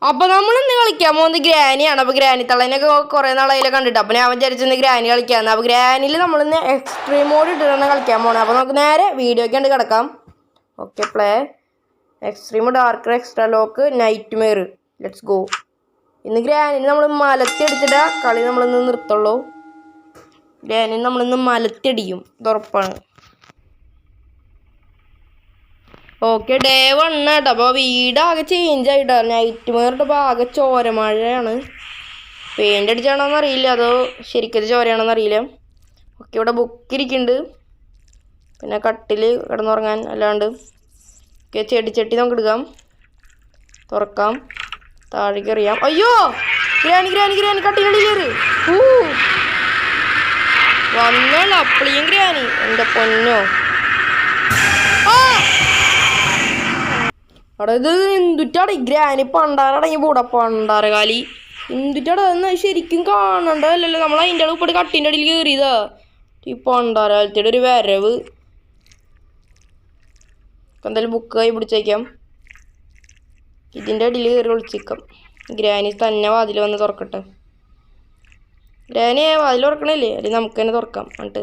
അപ്പൊ നമ്മൾ ഇന്ന് കളിക്കാൻ പോകുന്നത് ഗ്രാനിയാണ്. അപ്പൊ ഗ്രാനി തള്ളേനൊക്കെ കുറെ നാളായാലും കണ്ടിട്ട് അപ്പൊ ഞാൻ വിചാരിച്ചിന്ന് ഗ്രാനി കളിക്കാന്ന്. അപ്പൊ ഗ്രാനിയിൽ നമ്മളിന്ന് എക്സ്ട്രീം മോഡ് ഇട്ടിട്ടാണ് കളിക്കാൻ പോണത്. അപ്പൊ നമുക്ക് നേരെ വീഡിയോക്ക് കണ്ട് കിടക്കാം. Okay, play extreme darker extra lock night Meyer. Let's go. ഇന്ന് ഗ്രാനിന് നമ്മൾ മലത്തിയടിച്ചിട്ടാ കളി നമ്മളിന്ന് നിർത്തുള്ളൂ. ഗ്രാനിന് നമ്മളിന്ന് മലത്തിയടിക്കും, ഇത് ഉറപ്പാണ്. ഓക്കെ, ഡേ 1 കേട്ടോ. അപ്പോൾ വീടാകെ ചേഞ്ച് ആയിട്ടോ. നൈറ്റ് മേറിട്ടപ്പോൾ ആകെ ചോരമഴയാണ്. പെയിൻ്റ് അടിച്ചാണോന്ന് അറിയില്ല, അതോ ശരിക്കും ചോരയാണോന്ന് അറിയില്ല. ഓക്കെ, ഇവിടെ ബുക്ക് ഇരിക്കുന്നുണ്ട്, പിന്നെ കട്ടിൽ കിടന്നുറങ്ങാൻ അല്ലാണ്ട്. ഓക്കെ, ചെടിച്ചട്ടി നമുക്ക് എടുക്കാം, തുറക്കാം, താഴേക്ക് എറിയാം. അയ്യോ, ഗ്രാനി ഗ്രാനി ഗ്രാനി കട്ടികളിൽ കയറി വന്നോളൂ അപ്പളിയും ഗ്രാനി. എൻ്റെ പൊന്നോ, അവിടെ ഇത് എന്തുറ്റാണ് ഈ ഗ്രാനി പണ്ടാറടങ്ങി കൂടെ പണ്ടാറകാലി എന്തുറ്റാണ് അതെന്ന് ശരിക്കും കാണണ്ടല്ലോ. നമ്മൾ അതിൻ്റെ അടിയിൽ ഇപ്പോൾ കട്ടിൻ്റെ അടിയിൽ കയറിയതാ. ഈ പണ്ടാരകാലത്തിയുടെ ഒരു വരവ്. എന്തായാലും ബുക്ക് കൈ പിടിച്ചേക്കാം, ഇതിൻ്റെ അടിയിൽ കയറി ഒളിച്ചേക്കാം. ഗ്രാനി തന്നെ വാതിൽ വന്ന് തുറക്കട്ടെ. ഗ്രാനി വാതിൽ തുറക്കണില്ലേ, അല്ലെങ്കിൽ നമുക്ക് തന്നെ തുറക്കാം. എന്നിട്ട്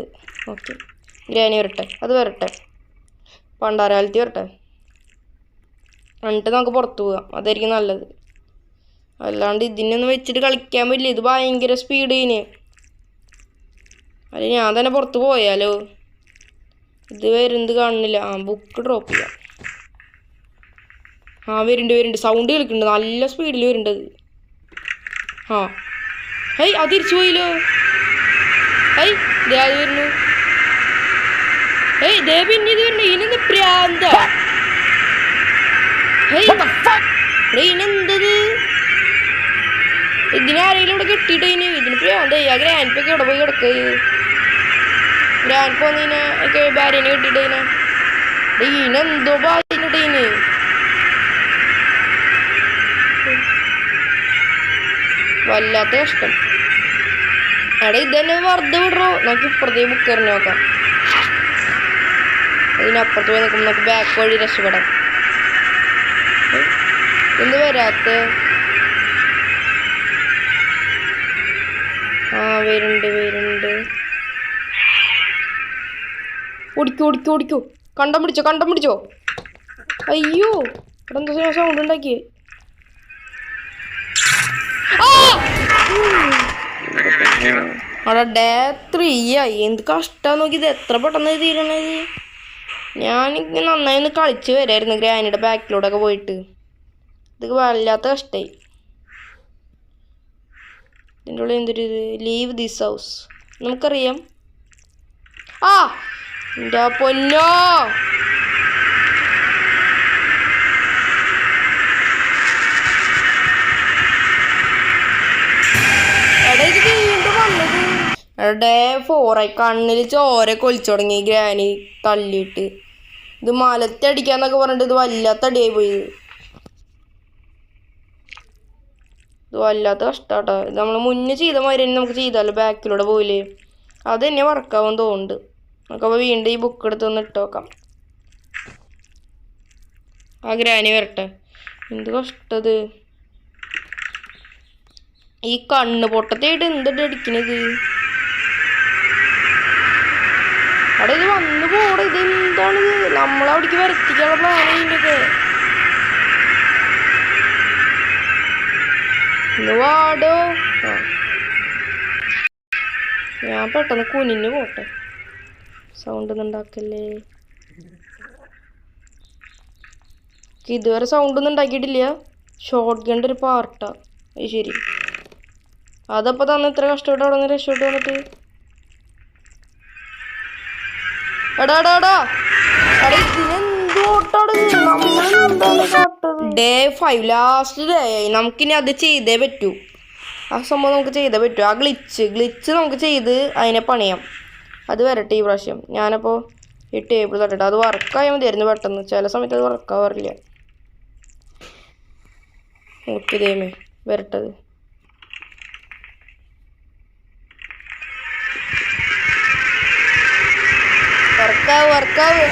ഓക്കെ, ഗ്രാനി വരട്ടെ, അത് വരട്ടെ, പണ്ടാരകാലത്തി വരട്ടെ, എന്നിട്ട് നമുക്ക് പുറത്തു പോകാം. അതായിരിക്കും നല്ലത്. അല്ലാണ്ട് ഇതിനൊന്നും വെച്ചിട്ട് കളിക്കാൻ പറ്റില്ല, ഇത് ഭയങ്കര സ്പീഡ് ഇതിന്. അല്ല ഞാൻ തന്നെ പുറത്ത് പോയാലോ. ഇത് വരുന്നത് കാണുന്നില്ല. ബുക്ക് ഡ്രോപ്പ് ചെയ്യാം. വരുന്നുണ്ട്, സൗണ്ട് കേൾക്കുന്നുണ്ട്, നല്ല സ്പീഡിൽ വരുന്നുണ്ട്. ഹൈ അത് തിരിച്ചു പോയില്ലോ. ഹൈ ദേ അത് വരുന്നു. ഹേയ് ദേ പിന്നെ ഇത് വരുന്നു. ഇതിനെന്ത് പ്രാന്ത. ഇതിനെന്തത്, ഇതിനാരെങ്കിലും ഇവിടെ കെട്ടിയിട്ട് ഇതിന് പ്രാന്തായി. ആ ഗ്രാൻഡ്പ്പൊക്കെ ഇവിടെ പോയി കിടക്കുക. ഗ്രാൻഡ് പോന്നതിനെ ഭാര്യനെ കെട്ടിയിട്ട് ഇതിനെന്തോ ഭാര്യനിട്ട് ഇതിന്. വല്ലാത്ത കഷ്ടം. എടാ ഇതന്നെ വെറുതെ വിടറോ. നമുക്ക് ഇപ്പുറത്തേക്ക് ബുക്ക് എറിഞ്ഞ് നോക്കാം. അതിനപ്പുറത്ത് പോയി നോക്കുമ്പോൾ നമുക്ക് ബാക്ക് വഴി രക്ഷപ്പെടാം. എന്ത് വരാത്ത. വരുന്നുണ്ട്. ഓടിക്കോ. കണ്ടം പിടിച്ചോ. അയ്യോ, ഇവിടെ എന്താ സൗണ്ട് ഉണ്ടാക്കിയേ. അവിടെ ഡേ 3 ആയി. എന്ത് കഷ്ടം നോക്കി, ഇത് എത്ര പെട്ടെന്ന് തീരണത്. ഞാനിങ്ങനെ നന്നായി ഒന്ന് കളിച്ച് വരായിരുന്നു ഗ്രാനിയുടെ ബാക്കിലൂടെ ഒക്കെ പോയിട്ട്. ഇത് വല്ലാത്ത കഷ്ടമായി. ഇതിൻ്റെ ഉള്ളിൽ എന്തൊരു ഇത്, ലീവ് ദിസ് ഹൗസ് നമുക്കറിയാം. എൻ്റെ പൊന്നോ, ഇത് വീണ്ടും വന്നത്. ഡേ 4 ആയി. കണ്ണിൽ ചോര കൊലിച്ചു തുടങ്ങി ഗ്രാനി തള്ളിയിട്ട്. ഇത് മലത്തടിക്കാന്നൊക്കെ പറഞ്ഞിട്ട് ഇത് വല്ലാത്ത അടിയായി പോയി. ഇത് വല്ലാത്ത കഷ്ടാട്ടോ. ഇത് നമ്മൾ മുന്നേ ചെയ്ത മാതിരി തന്നെ നമുക്ക് ചെയ്താലോ, ബാക്കിലൂടെ പോയില്ലേ. അത് തന്നെ വർക്കാവും തോന്നുന്നുണ്ട്. നമുക്കപ്പോൾ വീണ്ടും ഈ ബുക്ക് എടുത്ത് ഒന്ന് ഇട്ട് നോക്കാം. ആ ഗ്രാനി വരട്ടെ. എന്ത് കഷ്ടത്. ഈ കണ്ണ് പൊട്ടത്തായിട്ട് എന്തിട്ട് അടിക്കണത്. അവിടെ ഇത് വന്നു പോടെ. ഇത് എന്താണിത്, നമ്മളവിടേക്ക് വരത്തിക്കാനുള്ള പ്ലാൻ ചെയ്യുന്നതൊക്കെ. വാടോ, ഞാൻ പെട്ടെന്ന് കുനിഞ്ഞു പോട്ടെ. സൗണ്ട് ഒന്നും ഉണ്ടാക്കല്ലേ. ഇതുവരെ സൗണ്ട് ഒന്നും ഉണ്ടാക്കിയിട്ടില്ല. ഷോർട്ട് ഗണ്ണിൻ്റെ ഒരു പാർട്ടാ. അത് ശരി, അതപ്പോൾ തന്നെ ഇത്ര കഷ്ടപ്പെട്ട് അവിടെ നിന്ന് രക്ഷപ്പെട്ട് വന്നിട്ട്. ഡേ 5 ലാസ്റ്റ് ഡേ ആയി. നമുക്കിനി അത് ചെയ്തേ പറ്റൂ. ആ സംഭവം നമുക്ക് ചെയ്തേ പറ്റൂ. ആ ഗ്ലിച്ച് നമുക്ക് ചെയ്ത് അതിനെ പണിയാം. അത് വരട്ടെ ഈ പ്രാവശ്യം. ഞാനപ്പോൾ ഈ ടേബിൾ തട്ടട്ടെ. അത് വർക്കായാൽ മതിയായിരുന്നു പെട്ടെന്ന്. ചില സമയത്ത് അത് വർക്കാവാറില്ല. ഓക്കെ, ഇതേമേ വരട്ടത്. വർക്കാവ്.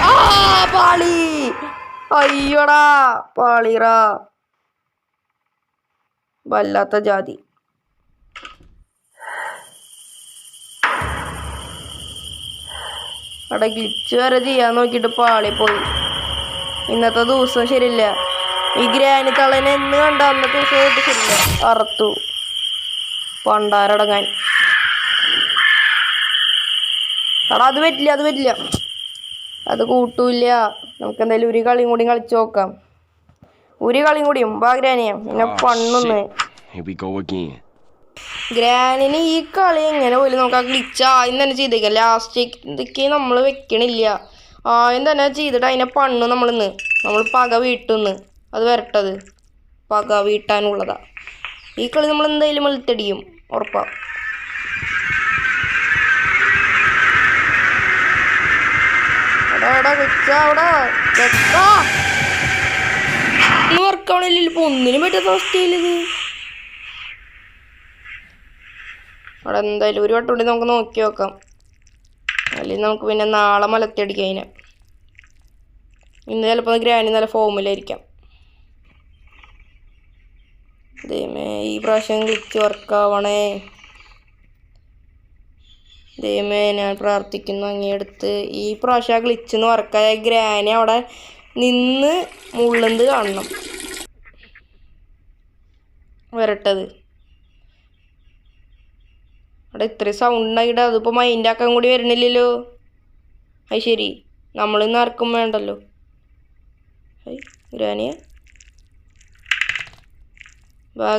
പാളി. അയ്യോടാ, പാളിറാ. വല്ലാത്ത ജാതി. അവിടെ ഗ്ലിച്ച് വരെ ചെയ്യാൻ നോക്കിയിട്ട് പാളിപ്പോയി. ഇന്നത്തെ ദിവസം ശരിയില്ല. ഈ ഗ്രാനി തളനെ എന്ന് കണ്ട അന്നത്തെ ദിവസം തൊട്ട് ശരിയില്ല. അറുത്തു പണ്ടാരടങ്ങാൻ. എടാ അത് പറ്റില്ല, അത് കൂട്ടൂല്ല. നമുക്ക് എന്തായാലും ഒരു കളിയും കൂടി കളിച്ചു നോക്കാം. ഒരു കളിയും കൂടിയും ഗ്രാനിയ പിന്നെ പണ്ണൊന്ന്. ഗ്രാനിന് ഈ കളി എങ്ങനെ പോലും നമുക്ക് ആ ഗ്ലിച്ച് ആദ്യം തന്നെ ചെയ്തേക്കാം. ലാസ്റ്റേക്ക് നമ്മൾ വെക്കണില്ല. ആദ്യം തന്നെ ചെയ്തിട്ട് അതിനെ പണ്ണു നമ്മൾ പക വീട്ടുന്ന്. അത് വരട്ടത് പക വീട്ടാനുള്ളതാ. ഈ കളി നമ്മൾ എന്തായാലും മലത്തടിയും ഉറപ്പാ. വർക്കാവണില്ല. ഇപ്പൊ ഒന്നിനും പറ്റാത്ത അവസ്ഥയിലിത്. അവിടെ എന്തായാലും ഒരു വട്ടം കൂടി നമുക്ക് നോക്കി നോക്കാം. അല്ലെങ്കിൽ നമുക്ക് പിന്നെ നാളെ മലത്തടിക്കാം അതിനെ. ഇന്ന് ചിലപ്പോൾ ഗ്രാനി നല്ല ഫോമിലായിരിക്കാം. ദൈവമേ ഈ പ്രാവശ്യം ഗ്ലിച്ച് വർക്കാവണേ. ദൈവമേ ഞാൻ പ്രാർത്ഥിക്കുന്നു അങ്ങേടുത്ത് ഈ പ്രാവശ്യം ഗ്ലിച്ചെന്ന് വർക്കായ ഗ്രാനി അവിടെ നിന്ന് മുള്ളന്ത് കാണണം. വരട്ടത് അവിടെ ഇത്രയും സൗണ്ടായിട്ട് അതിപ്പോൾ മൈൻഡാക്കാൻ കൂടി വരണില്ലല്ലോ. അത് ശരി, നമ്മളിന്ന് ആർക്കും വേണ്ടല്ലോ. ഗ്രാനിയെ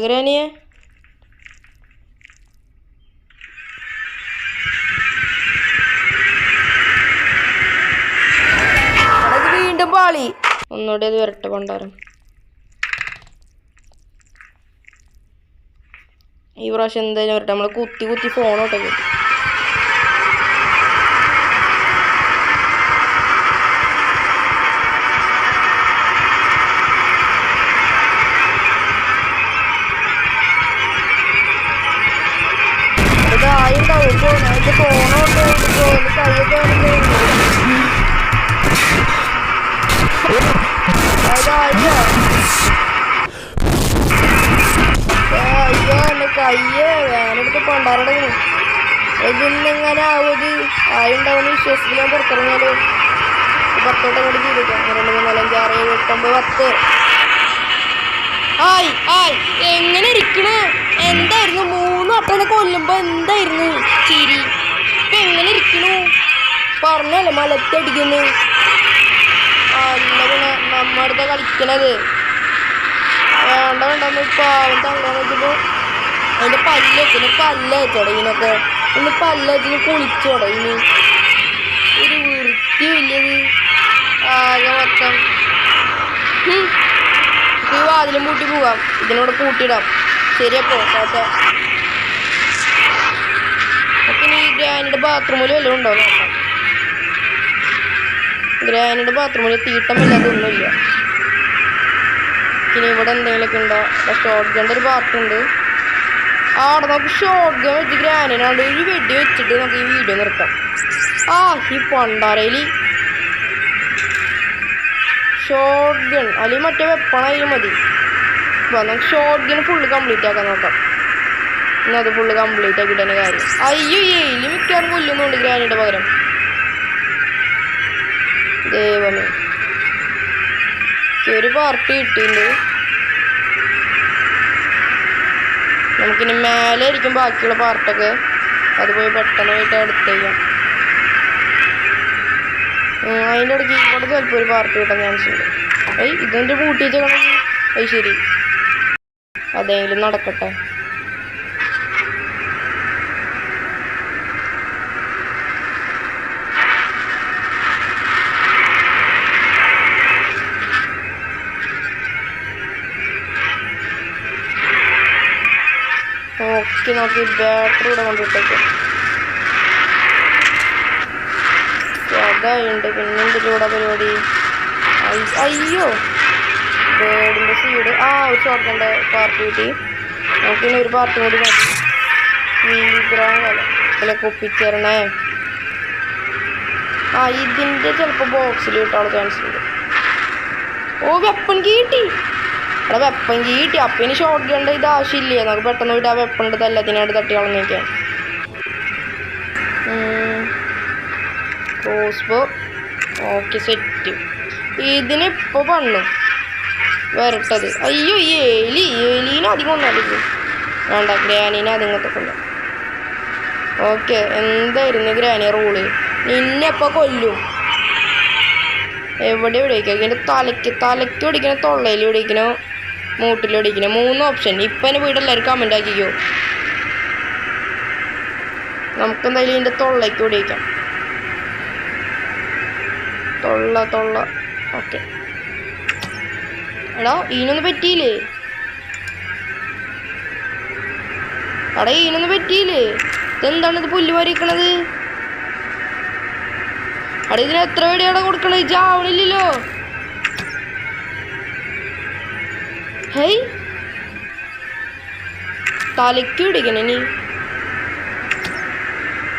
ഗ്രാനിയെ അത് വീണ്ടും പാളി. ഒന്നുകൂടി അത് വരട്ടെ പണ്ടാരം. ഈ പ്രാവശ്യം എന്തായാലും വരട്ടെ. നമ്മൾ കുത്തി ഫോണോട്ടെ കിട്ടും. അതായിണ്ടാവും ഫോണോട്ട് കൈയൊക്കെ അയ്യോ എന്റെ കയ്യ് വേനെടുത്ത് പണ്ടാറടങ്ങി. ഇതിന്നിങ്ങനെ ആവത് ആയിണ്ടാവുന്ന വിശ്വാസത്തിൽ ഞാൻ പുറത്തിറങ്ങിയാലോ. 10 കൂടി ചെയ്തേക്കാം. 2, 3, 4, 5, 6, 7, 8, 9, 10. എങ്ങനെ ഇരിക്കണ എന്തായിരുന്നു 3 വട്ടനെ കൊല്ലുമ്പോ എന്തായിരുന്നു ചിരി. ഇപ്പൊ എങ്ങനെ ഇരിക്കണു പറഞ്ഞല്ലേ മലത്തടിക്കുന്നു. അല്ല പിന്നെ നമ്മടുത്ത കളിക്കണത് വേണ്ടെന്ന് പാവം തള്ളാന്ന് വെച്ചപ്പോ അതിന്റെ പല്ല വെച്ചോടങ്ങിനൊക്കെ ഒന്ന് പല്ല വെച്ചിന് കുളിച്ചോടങ്ങിന്. ഒരു വൃത്തി വലിയത് ആകെ മൊത്തം. ഈ വാതിലും പൂട്ടി പോവാം. ഇതിനോട് പൂട്ടിയിടാം. ശരിയപ്പോ കേട്ടെ. അപ്പൊ ഇനി ഗ്രാനിയുടെ ബാത്റൂമിൽ വല്ലതും ഉണ്ടോ നോക്കാം. ഗ്രാനിയുടെ ബാത്റൂമിൽ തീട്ടമില്ലാതൊന്നുമില്ല. ഇനി ഇവിടെ എന്തെങ്കിലുമൊക്കെ ഉണ്ടോ. ഷോർട്ട് ഗണ്ണിൻ്റെ ഒരു പാർട്ടുണ്ട്. അവിടെ നമുക്ക് ഷോർട്ട് ഗൺ വെച്ച് ഗ്രാനിനാണ്ട് ഒരു വെടി വെച്ചിട്ട് നമുക്ക് ഈ വീഡിയോ നിർത്താം. ഈ പണ്ടാരയിൽ ഷോർട്ട് ഗൺ അല്ലെങ്കിൽ മറ്റേ വെപ്പണായാലും മതി. അപ്പോൾ നമുക്ക് ഷോർട്ട് ഗൺ ഫുള്ള് കംപ്ലീറ്റ് ആക്കാൻ നോക്കാം. എന്നാൽ അത് ഫുള്ള് കംപ്ലീറ്റ് ആക്കിയിട്ട് തന്നെ കാര്യം. അയ്യോ എലി മിക്കാറും കൊല്ലുന്നുണ്ട് ഗ്രാനിയുടെ പകരം. ദൈവമേ ഒരു പാർട്ടി കിട്ടിയിട്ടുണ്ട്. നമുക്കിനി മേലെ ആയിരിക്കും ബാക്കിയുള്ള പാർട്ടൊക്കെ. അത് പോയി പെട്ടെന്ന് പോയിട്ട് എടുത്ത് ചെയ്യാം. അതിൻ്റെ ഇടയ്ക്ക് ഇവിടെ ചിലപ്പോൾ ഒരു പാർട്ടി കിട്ടാൻ ചാൻസ് ഉണ്ട്. ഇതിൻ്റെ പൂട്ടി വെച്ചേക്കണമെങ്കിൽ അത് ശരി അതെങ്കിലും നടക്കട്ടെ. നോക്കി ബാറ്ററി ഇവിടെ കൊണ്ടിട്ടേക്ക്. അതായുണ്ട്. പിന്നെ എന്തിൻ്റെ കൂടെ പരിപാടി. അയ്യോ ബേഡിൻ്റെ സീഡ്. ഒരു ഷോർട്ടിൻ്റെ പാർട്ടി കിട്ടി. നമുക്കിനി ഒരു പാർട്ടി കൂടി മതി. വിഗ്രഹങ്ങളൊക്കെ ഒപ്പിച്ചേരണേ. ഇതിൻ്റെ ചിലപ്പോൾ ബോക്സിൽ കിട്ടാനുള്ള ചാൻസ് ഉണ്ട്. വെപ്പൺ കിട്ടി. അവിടെ വെപ്പൻ കീ കിട്ടി. അപ്പം ഇനി ഷോട്ട് ഗണ്ട ഇത് ആവശ്യമില്ലേ, നമുക്ക് പെട്ടെന്ന് പോയിട്ട് ആ വെപ്പൺ എടുത്ത് എല്ലാത്തിനായിട്ട് തട്ടി കളഞ്ഞേക്കാം. Crossbow okay set. ഇതിനിപ്പോൾ പണ്ണു വരട്ടത്. അയ്യോ ഈ എലീനെ അധികം ഒന്നല്ലേ വേണ്ട, ഗ്രാനീനെ അതിങ്ങോട്ട് കൊല്ലാം. ഓക്കെ എന്തായിരുന്നു ഗ്രാനി റൂള്? നിന്നെപ്പോൾ കൊല്ലും. എവിടെ പിടിക്കുക? ഇതിൻ്റെ തലയ്ക്ക് പിടിക്കണ, തൊള്ളയിൽ പിടിക്കണോ, മൂട്ടിൽ പിടിക്കണോ? 3 ഓപ്ഷൻ. ഇപ്പം എൻ്റെ വീട് എല്ലാവരും കമൻ്റ് ആക്കിക്കോ. നമുക്കെന്തായാലും ഇതിൻ്റെ തൊള്ളയ്ക്ക് പിടിക്കാം. തൊള്ള ഓക്കെ. എടാ ഈനൊന്നും പറ്റിയില്ലേ? ഇതെന്താണ് ഇത് പുല്ല് വരിക്കണത്? അവിടെ ഇതിന് എത്ര വെടിയാണ് കൊടുക്കണത്? ചാവണില്ലല്ലോ. ഹേയ് തലയ്ക്ക് പിടിക്കണേ നീ.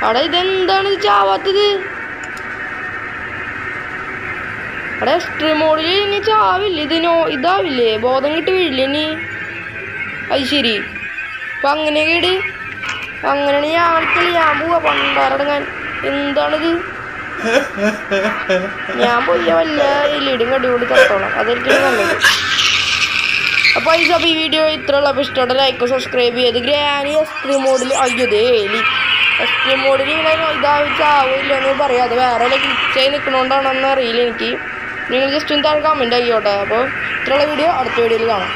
അവിടെ ഇതെന്താണ് ഇത് ചാവാത്തത്? അവിടെ എക്സ്ട്രീം മോഡിൽ ഇനി ചാവില്ല, ഇതാവില്ലേ, ബോധം കിട്ടി വീഴില്ലേ നീ? അത് ശരി. അപ്പം അങ്ങനെയൊക്കെ അങ്ങനെയാണ് ഞാൻ പോവാ പണ്ടാറടങ്ങാൻ. എന്താണിത്? ഞാൻ പോയ വല്ല എലിയിടും കടികൂടി തട്ടോളാം, അതായിരിക്കും നല്ലത്. അപ്പോൾ ഈ വീഡിയോ ഇത്രയുള്ള. അപ്പോൾ ഇഷ്ടമുള്ള ലൈക്ക് സബ്സ്ക്രൈബ് ചെയ്ത്. ഗ്രാനി എക്സ്ട്രീം മോഡിൽ അയ്യതേ എലി എക്സ്ട്രീം മോഡിൽ ഇങ്ങനെ ഇതാവില്ല എന്ന് പറയാം. അത് വേറെ ക്ലിക്കായി നിൽക്കണോണ്ടാണെന്ന് അറിയില്ല എനിക്ക്. നിങ്ങൾ ജസ്റ്റ് ഒന്ന് താഴെ കമൻറ്റ് ആയിക്കോട്ടെ. അപ്പോൾ ഇത്രയുള്ള വീഡിയോ അടുത്ത വീഡിയോയിൽ കാണാം.